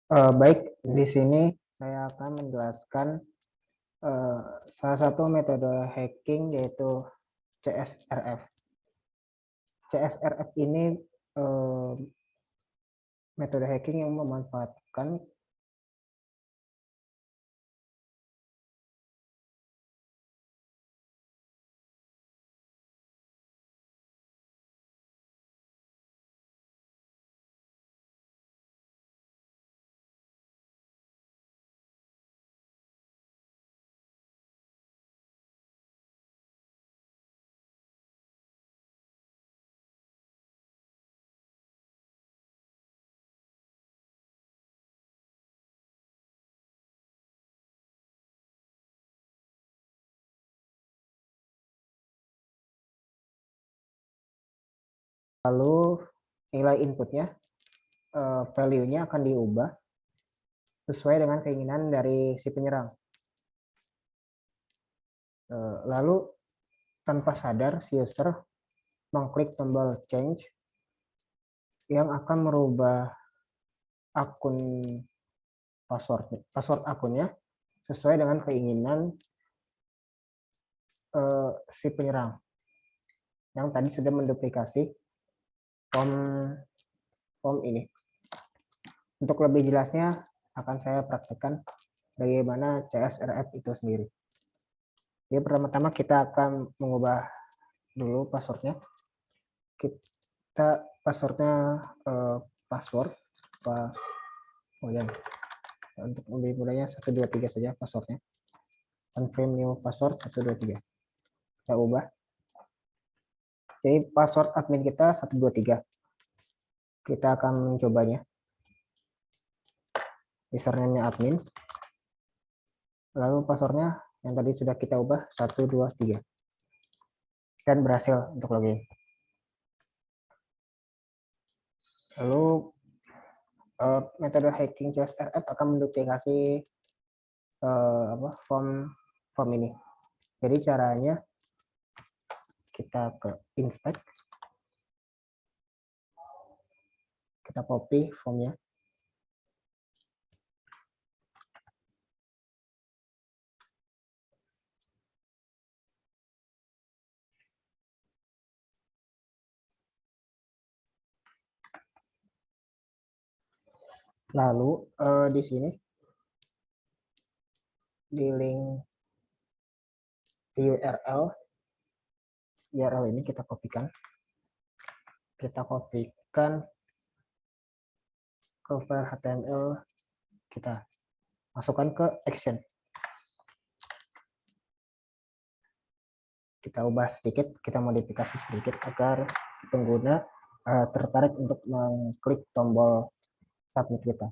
Baik, di sini saya akan menjelaskan eh, salah satu metode hacking yaitu CSRF. CSRF ini eh, metode hacking yang memanfaatkan lalu nilai inputnya, value-nya akan diubah sesuai dengan keinginan dari si penyerang. Lalu tanpa sadar si user mengklik tombol change yang akan merubah akun password akunnya sesuai dengan keinginan si penyerang yang tadi sudah menduplikasi form form ini. Untuk lebih jelasnya akan saya praktekkan bagaimana CSRF itu sendiri. Jadi pertama-tama kita akan mengubah dulu passwordnya. Kita passwordnya password pas kemudian untuk lebih mudahnya 123 saja passwordnya. Confirm new password 123. Kita ubah. Jadi password admin kita 123. Kita akan mencobanya. Username-nya admin. Lalu passwordnya yang tadi sudah kita ubah 123. Dan berhasil untuk login. Lalu metode hacking CSRF akan menduplikasi form ini. Jadi caranya kita ke inspect, kita copy formnya, lalu di sini di link di URL ini kita kopikan ke file HTML, kita masukkan ke action, kita ubah sedikit, kita modifikasi sedikit agar pengguna tertarik untuk mengklik tombol submit kita.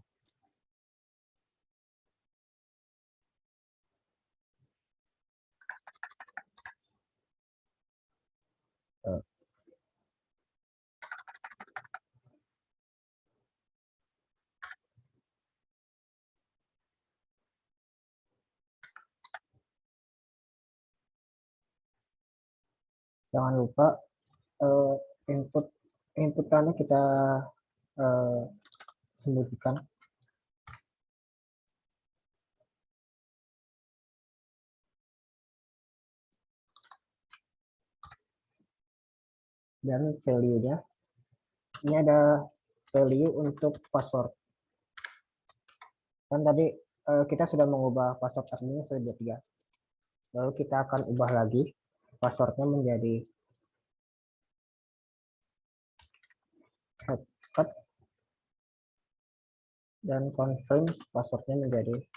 Jangan lupa inputannya kita sembunyikan. Dan value-nya, ini ada value untuk password. Kan tadi kita sudah mengubah password adminnya 123. Lalu kita akan ubah lagi passwordnya menjadi shortcut dan confirm passwordnya menjadi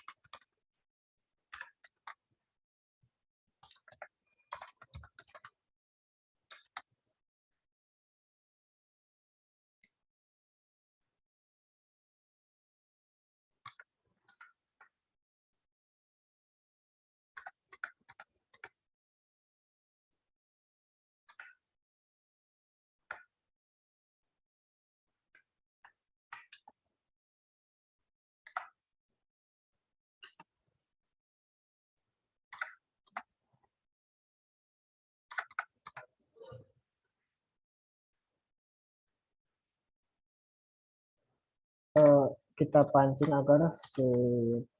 kita pancing agar si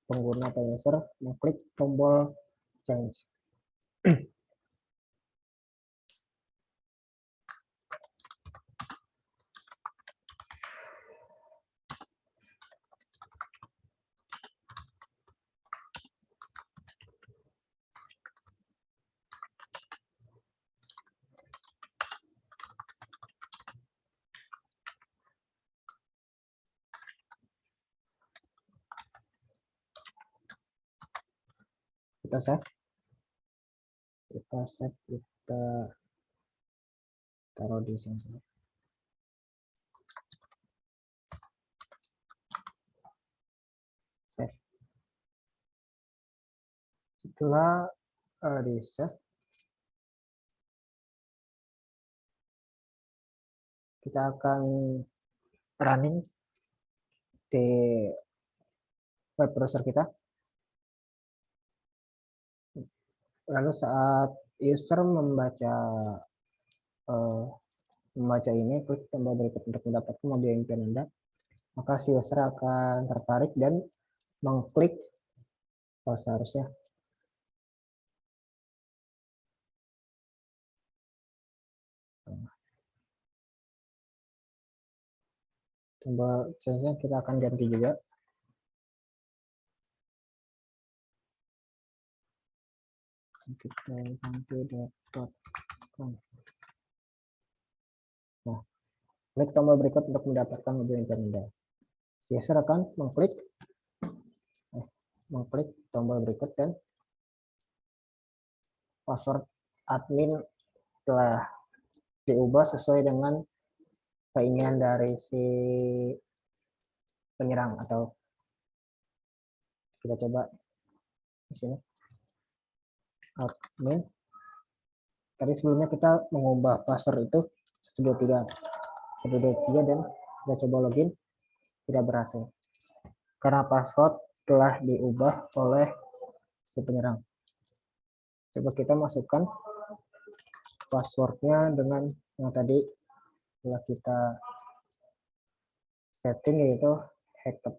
pengguna atau user mengklik tombol change. Kita save, kita taruh di sini. Save. Setelah di save, kita akan running di web browser kita. Lalu saat user membaca ini, klik tombol berikut untuk mendapatkan mobil impian Anda, maka si user akan tertarik dan mengklik seharusnya. Tombol change-nya kita akan ganti juga. Kita ganti .com. Nah, klik tombol berikut untuk mendapatkan mobil impian Anda. Si user akan mengklik tombol berikut dan password admin telah diubah sesuai dengan keinginan dari si penyerang. Atau kita coba di sini admin. Tadi sebelumnya kita mengubah password itu 123 dan kita coba login, tidak berhasil karena password telah diubah oleh si penyerang. Coba kita masukkan passwordnya dengan yang tadi telah kita setting, yaitu hacked.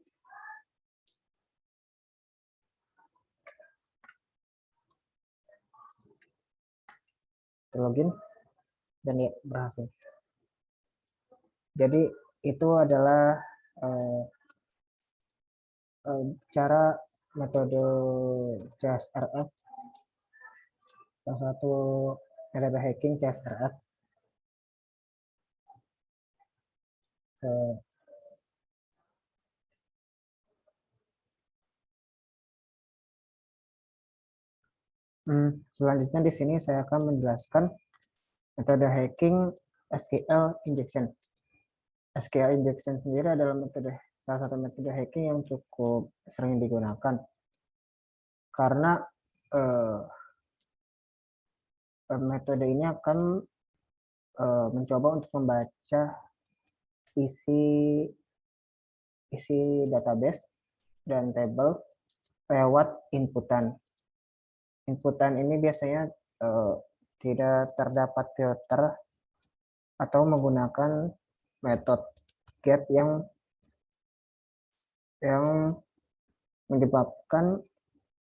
Terlogin dan ya berhasil. Jadi itu adalah cara metode CSRF, salah satu metode hacking CSRF. Selanjutnya di sini saya akan menjelaskan metode hacking SQL injection. SQL injection sendiri adalah salah satu metode hacking yang cukup sering digunakan karena metode ini akan mencoba untuk membaca isi database dan tabel lewat inputan. Inputan ini biasanya tidak terdapat filter atau menggunakan metode get yang menyebabkan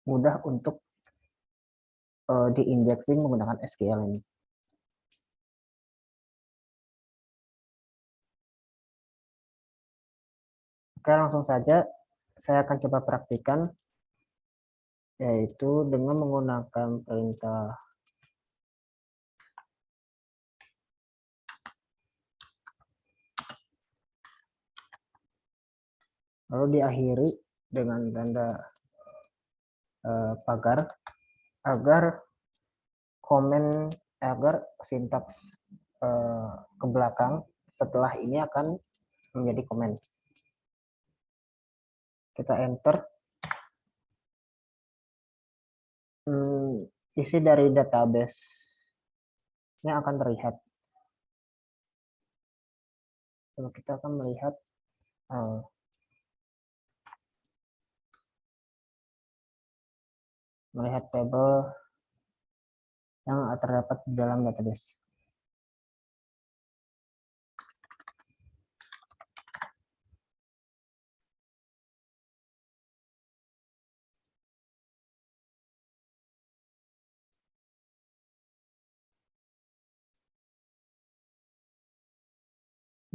mudah untuk diinjeksi menggunakan SQL ini. Oke, langsung saja saya akan coba praktikan, yaitu dengan menggunakan perintah lalu diakhiri dengan tanda pagar agar sintaks ke belakang setelah ini akan menjadi komen. Kita enter. Isi dari database-nya akan terlihat. Kalau kita akan melihat tabel yang terdapat di dalam database.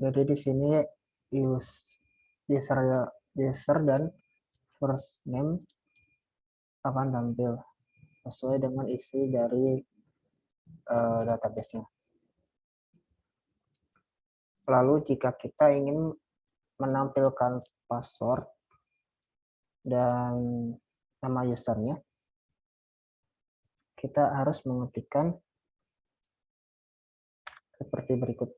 Jadi di sini user dan first name akan tampil sesuai dengan isi dari database-nya. Lalu jika kita ingin menampilkan password dan nama usernya, kita harus mengetikkan seperti berikut.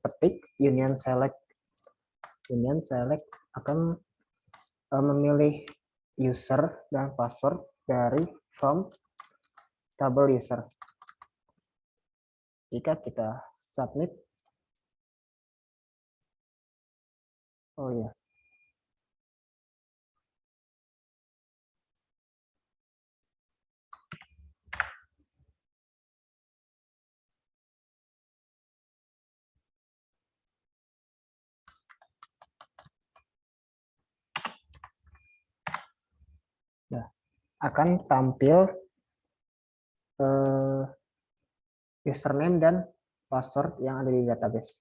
Petik union select akan memilih user dan password dari from table user. Jika kita submit, oh ya, nah, akan tampil username dan password yang ada di database.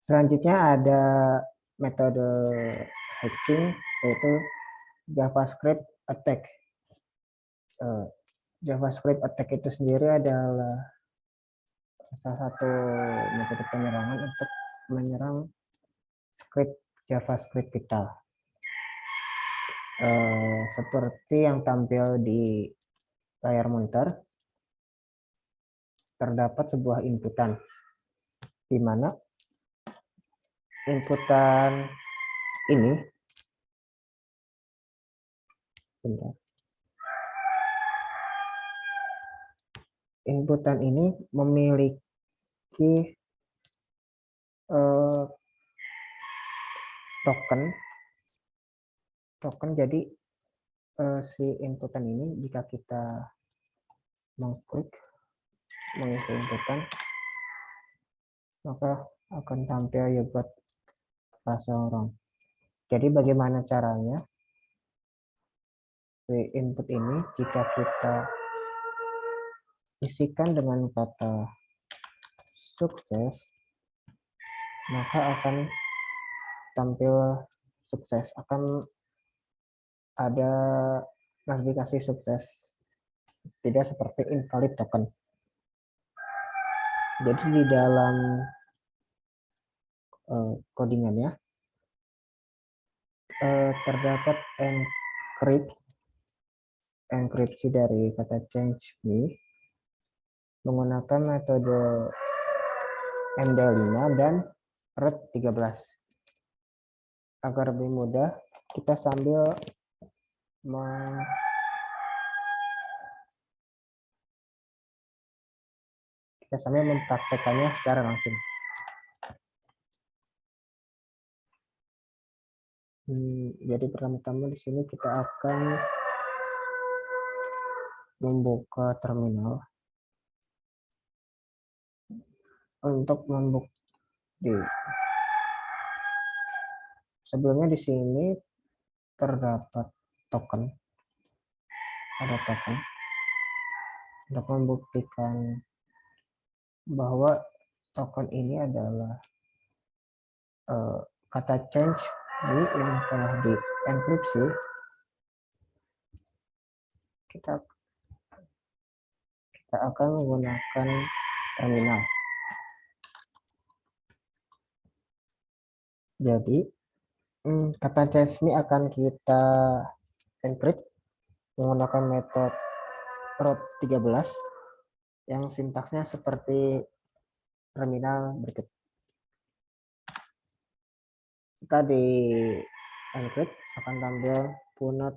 Selanjutnya ada metode hacking, yaitu JavaScript attack. JavaScript attack itu sendiri adalah salah satu metode penyerangan untuk menyerang script JavaScript kita. Seperti yang tampil di layar monitor, terdapat sebuah inputan, di mana inputan ini memiliki token. Jadi si inputan ini jika kita mengklik mengisi inputan, maka akan tampil ya buat bahasa orang. Jadi bagaimana caranya? Si input ini jika kita isikan dengan kata sukses, maka akan tampil sukses, akan ada notifikasi sukses, tidak seperti invalid token. Jadi di dalam codingannya terdapat enkripsi dari kata change me menggunakan metode MD5 dan RED 13. Agar lebih mudah, kita sambil mempraktekannya secara langsung. Jadi pertama-tama di sini kita akan membuka terminal untuk membukti. Sebelumnya di sini terdapat token, ada token untuk membuktikan bahwa token ini adalah kata change me yang telah dienkripsi. Kita akan menggunakan terminal. Jadi kata change me akan kita encrypt menggunakan metode ROT 13 yang sintaksnya seperti terminal berikut. Jika di encrypt akan tampil punya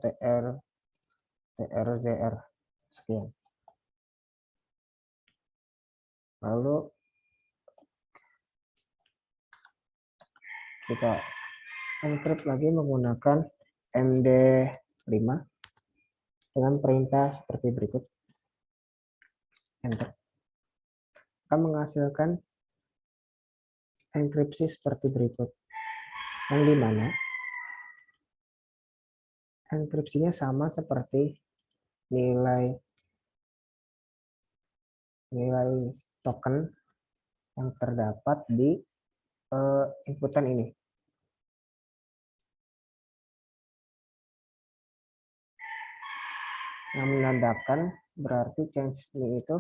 TRZR sekian. Lalu kita encrypt lagi menggunakan MD5 dengan perintah seperti berikut. Enter. Akan menghasilkan enkripsi seperti berikut, yang dimana enkripsinya sama seperti nilai token yang terdapat di inputan ini. Yang menandakan berarti change me itu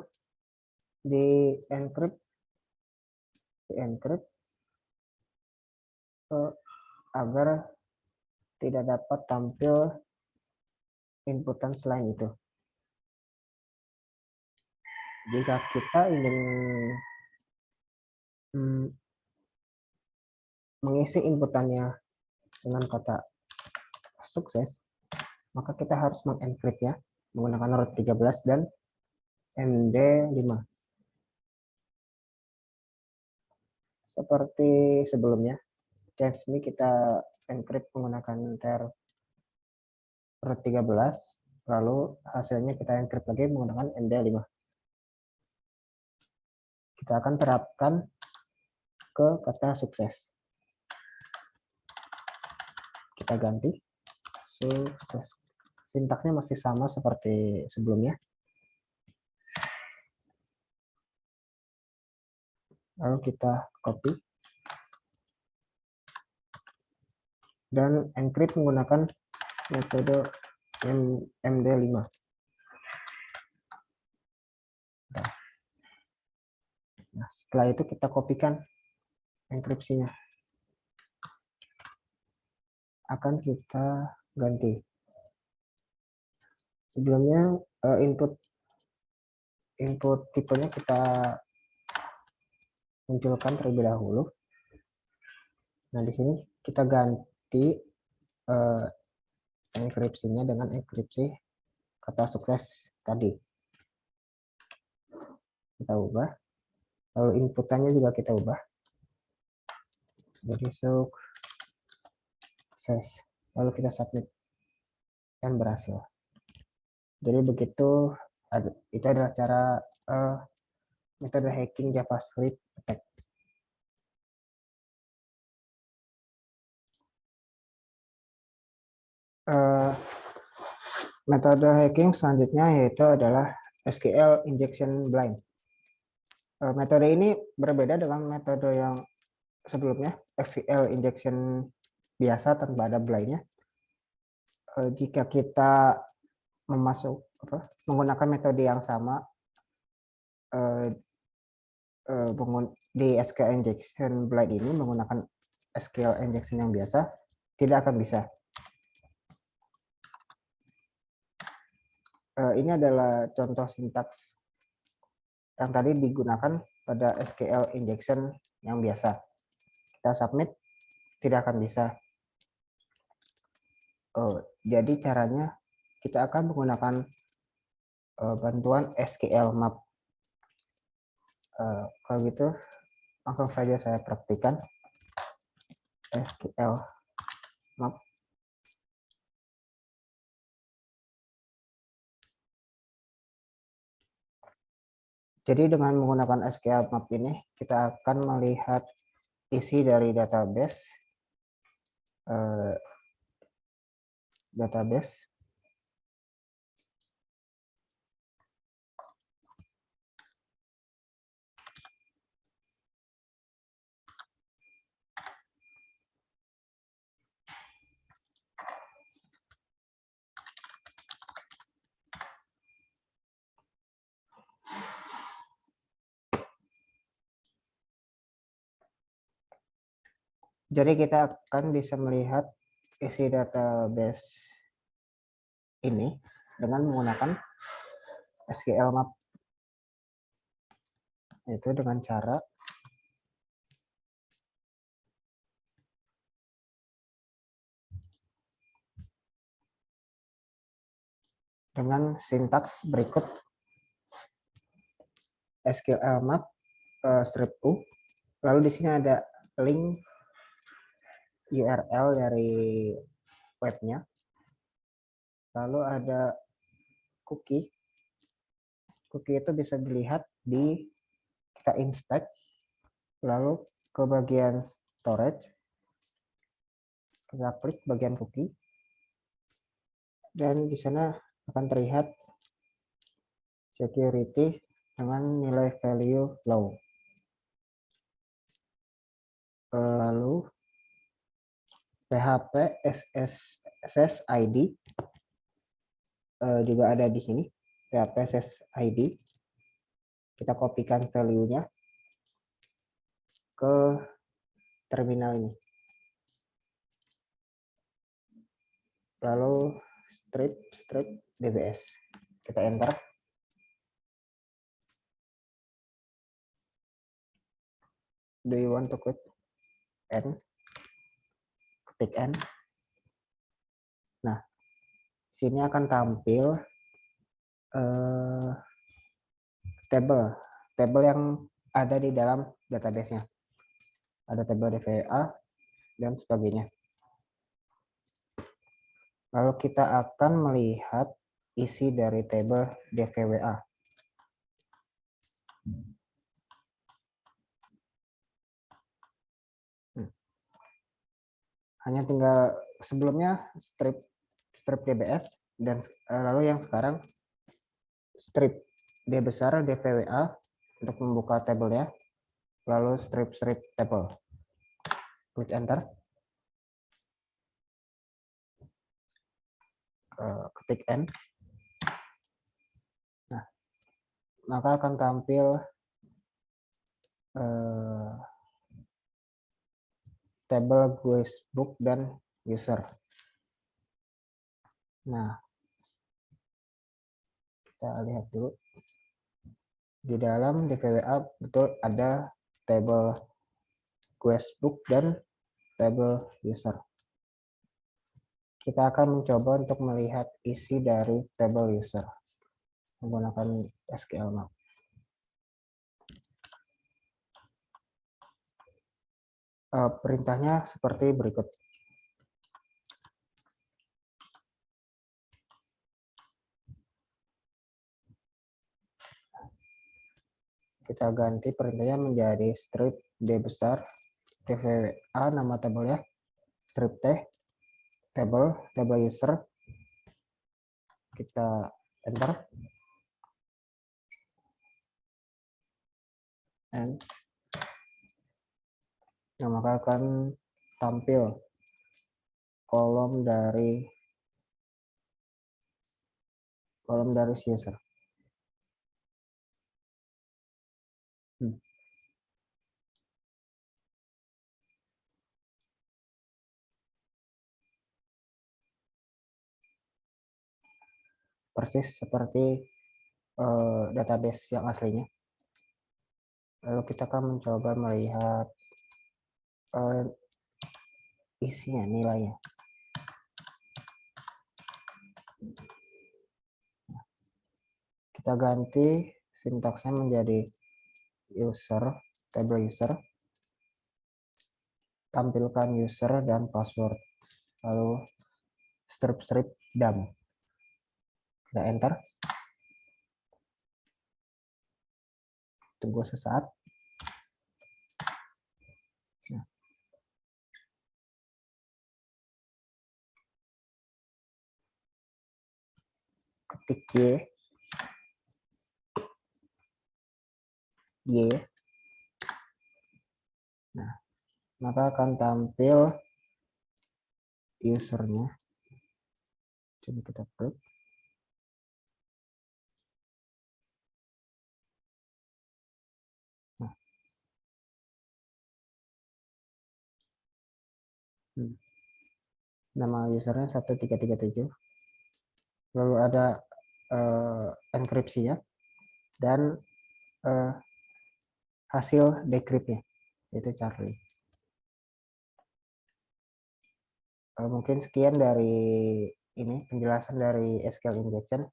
di encrypt agar tidak dapat tampil inputan selain itu. Jika kita ingin mengisi inputannya dengan kata sukses, maka kita harus mengencrypt ya, menggunakan root 13 dan MD5. Seperti sebelumnya, change me kita encrypt menggunakan root 13, lalu hasilnya kita encrypt lagi menggunakan MD5. Kita akan terapkan ke kata sukses. Kita ganti sukses. Sintaksnya masih sama seperti sebelumnya. Lalu kita copy dan encrypt menggunakan metode MD5. Nah, setelah itu kita kopikan enkripsinya. Akan kita ganti. Sebelumnya input tipenya kita munculkan terlebih dahulu. Nah, di sini kita ganti enkripsinya dengan enkripsi kata sukses tadi. Kita ubah. Lalu inputannya juga kita ubah. Jadi sukses. Lalu kita submit. Dan berhasil. Jadi begitu, itu adalah cara metode hacking JavaScript attack. Metode hacking selanjutnya yaitu adalah SQL injection blind. Metode ini berbeda dengan metode yang sebelumnya, SQL injection biasa tanpa ada blindnya. Jika kita menggunakan metode yang sama di SQL injection blind ini menggunakan SQL injection yang biasa, tidak akan bisa. Ini adalah contoh sintaks yang tadi digunakan pada SQL injection yang biasa. Kita submit, tidak akan bisa. Jadi caranya kita akan menggunakan bantuan SQL map. Kalau gitu langsung saja saya praktikan SQL map. Jadi dengan menggunakan SQL map ini kita akan melihat isi dari database Jadi kita akan bisa melihat isi database ini dengan menggunakan SQL map, itu dengan cara dengan sintaks berikut: SQL map strip U, lalu di sini ada link URL dari webnya, lalu ada cookie. Cookie itu bisa dilihat di kita inspect, lalu ke bagian storage, kita klik bagian cookie, dan di sana akan terlihat security dengan nilai value low. Lalu PHP SSID juga ada di sini. PHP SSID, kita kopikan value-nya ke terminal ini. Lalu strip DBS, kita enter. Do you want to quit N? Ketik N. Nah, sini akan tampil tabel yang ada di dalam database-nya. Ada tabel DVA dan sebagainya. Lalu kita akan melihat isi dari tabel DVWA. Hanya tinggal sebelumnya strip DBS dan lalu yang sekarang strip D besar DVWA untuk membuka tabelnya, lalu strip table. Klik enter. Ketik N. Nah, maka akan tampil tabel guestbook dan user. Nah, kita lihat dulu. Di dalam DVWA betul ada tabel guestbook dan tabel user. Kita akan mencoba untuk melihat isi dari tabel user menggunakan SQL Map. Perintahnya seperti berikut. Kita ganti perintahnya menjadi strip D besar DVWA, nama tabelnya strip T, tabel user. Kita enter. And nah, maka akan tampil kolom dari user. Persis seperti database yang aslinya. Lalu kita akan mencoba melihat isinya, nilainya. Kita ganti sintaksnya menjadi user, table user, tampilkan user dan password, lalu strip dump. Kita enter. Tunggu sesaat. Nah. Ketik Y. Nah, maka akan tampil usernya. Coba kita klik. Nama usernya 1337. Lalu ada enkripsinya dan hasil decryptnya, yaitu Charlie. Mungkin sekian dari ini penjelasan dari SQL injection.